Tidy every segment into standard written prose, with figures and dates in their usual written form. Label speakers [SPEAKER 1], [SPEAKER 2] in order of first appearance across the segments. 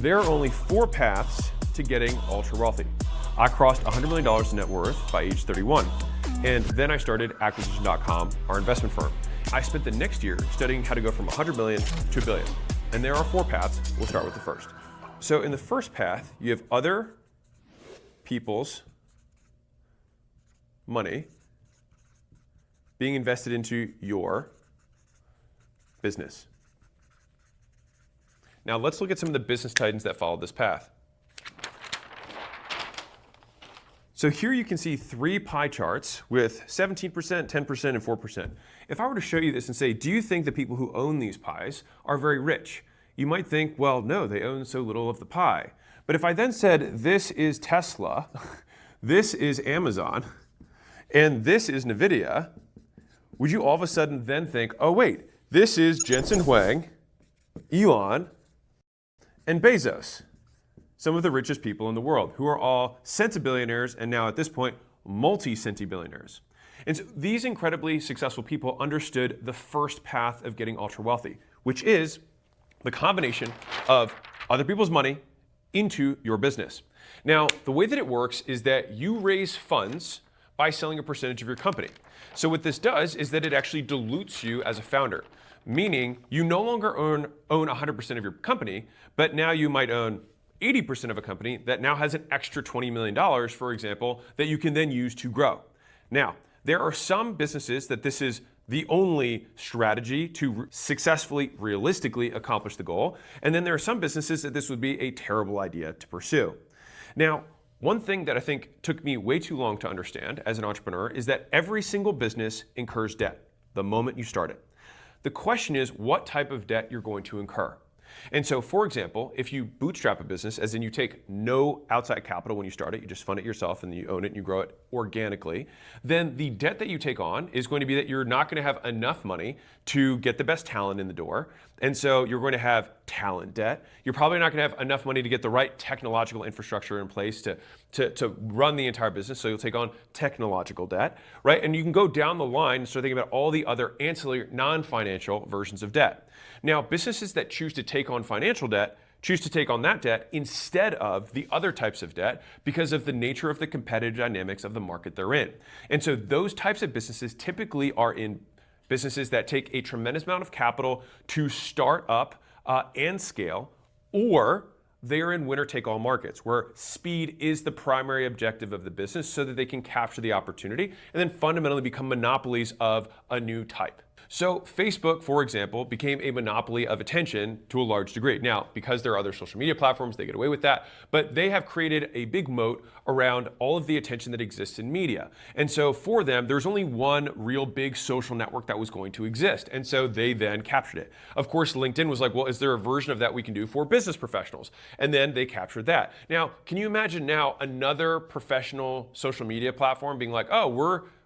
[SPEAKER 1] there are only 4 paths to getting ultra wealthy. I crossed $100 million in net worth by age 31. And then I started acquisition.com, our investment firm. I spent the next year studying how to go from 100 million to $1 billion. And there are 4 paths. We'll start with the first. So in the first path, you have other people's money being invested into your business. Now let's look at some of the business titans that followed this path. So here you can see 3 pie charts with 17%, 10%, and 4%. If I were to show you this and say, do you think the people who own these pies are very rich? You might think, well, no, they own so little of the pie. But if I then said, this is Tesla, this is Amazon, and this is NVIDIA, would you all of a sudden then think, oh wait, this is Jensen Huang, Elon, and Bezos, some of the richest people in the world, who are all centibillionaires and now at this point, multi-centibillionaires. And so these incredibly successful people understood the first path of getting ultra wealthy, which is the combination of other people's money into your business. Now, the way that it works is that you raise funds by selling a percentage of your company. So what this does is that it actually dilutes you as a founder, meaning you no longer own 100% of your company, but now you might own 80% of a company that now has an extra $20 million, for example, that you can then use to grow. Now, there are some businesses that this is the only strategy to successfully, realistically accomplish the goal. And then there are some businesses that this would be a terrible idea to pursue. Now, one thing that I think took me way too long to understand as an entrepreneur is that every single business incurs debt the moment you start it. The question is what type of debt you're going to incur. And so, for example, if you bootstrap a business, as in you take no outside capital when you start it, you just fund it yourself and you own it and you grow it organically, then the debt that you take on is going to be that you're not going to have enough money to get the best talent in the door. And so you're going to have talent debt. You're probably not going to have enough money to get the right technological infrastructure in place to run the entire business. So you'll take on technological debt, right? And you can go down the line and start thinking about all the other ancillary non-financial versions of debt. Now, businesses that choose to take on financial debt choose to take on that debt instead of the other types of debt because of the nature of the competitive dynamics of the market they're in. And so those types of businesses typically are in businesses that take a tremendous amount of capital to start up and scale, or they're in winner-take-all markets where speed is the primary objective of the business so that they can capture the opportunity and then fundamentally become monopolies of a new type. So Facebook, for example, became a monopoly of attention to a large degree. Now, because there are other social media platforms, they get away with that, but they have created a big moat around all of the attention that exists in media. And so for them, there's only one real big social network that was going to exist. And so they then captured it. Of course, LinkedIn was like, well, is there a version of that we can do for business professionals? And then they captured that. Now, can you imagine now another professional social media platform being like, oh,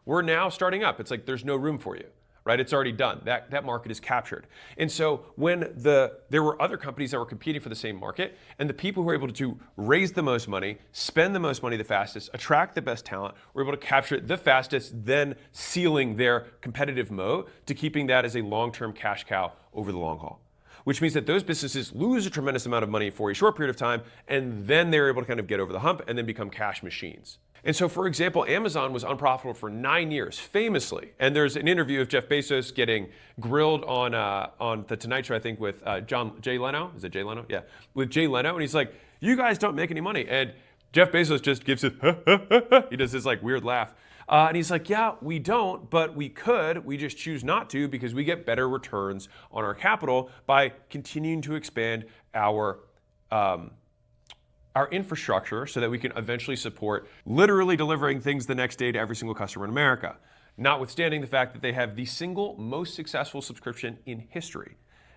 [SPEAKER 1] we're now starting up. It's like, there's no room for you. Right? It's already done. That market is captured. And so when there were other companies that were competing for the same market, and the people who were able to raise the most money, spend the most money the fastest, attract the best talent, were able to capture it the fastest, then sealing their competitive moat to keeping that as a long-term cash cow over the long haul. Which means that those businesses lose a tremendous amount of money for a short period of time, and then they're able to kind of get over the hump and then become cash machines. And so, for example, Amazon was unprofitable for 9 years, famously. And there's an interview of Jeff Bezos getting grilled on the Tonight Show, I think, with Jay Leno. Is it Jay Leno? Yeah, with Jay Leno. And he's like, you guys don't make any money. And Jeff Bezos just gives it, he does this like weird laugh. And he's like, yeah, we don't, but we could. We just choose not to because we get better returns on our capital by continuing to expand our infrastructure so that we can eventually support literally delivering things the next day to every single customer in America. Notwithstanding the fact that they have the single most successful subscription in history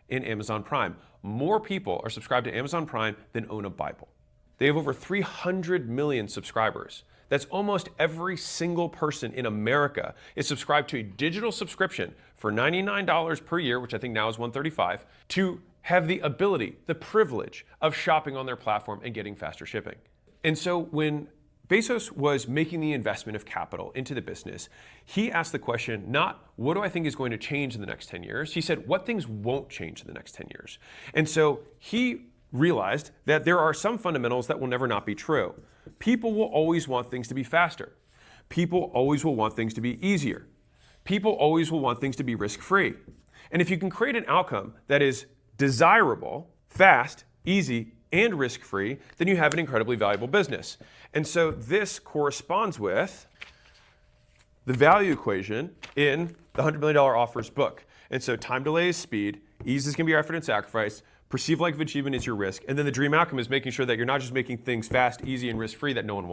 [SPEAKER 1] in Amazon Prime. More people are subscribed to Amazon Prime than own a Bible. They have over 300 million subscribers. That's almost every single person in America is subscribed to a digital subscription for $99 per year, which I think now is $135, to have the ability, the privilege of shopping on their platform and getting faster shipping. And so when Bezos was making the investment of capital into the business, he asked the question, not what do I think is going to change in the next 10 years? He said, what things won't change in the next 10 years? And so he realized that there are some fundamentals that will never not be true. People will always want things to be faster. People always will want things to be easier. People always will want things to be risk-free. And if you can create an outcome that is desirable, fast, easy, and risk-free, then you have an incredibly valuable business. And so this corresponds with the value equation in the $100 Million Offers book. And so time delay is speed, ease is going to be your effort and sacrifice, perceived life of achievement is your risk, and then the dream outcome is making sure that you're not just making things fast, easy, and risk-free that no one wants.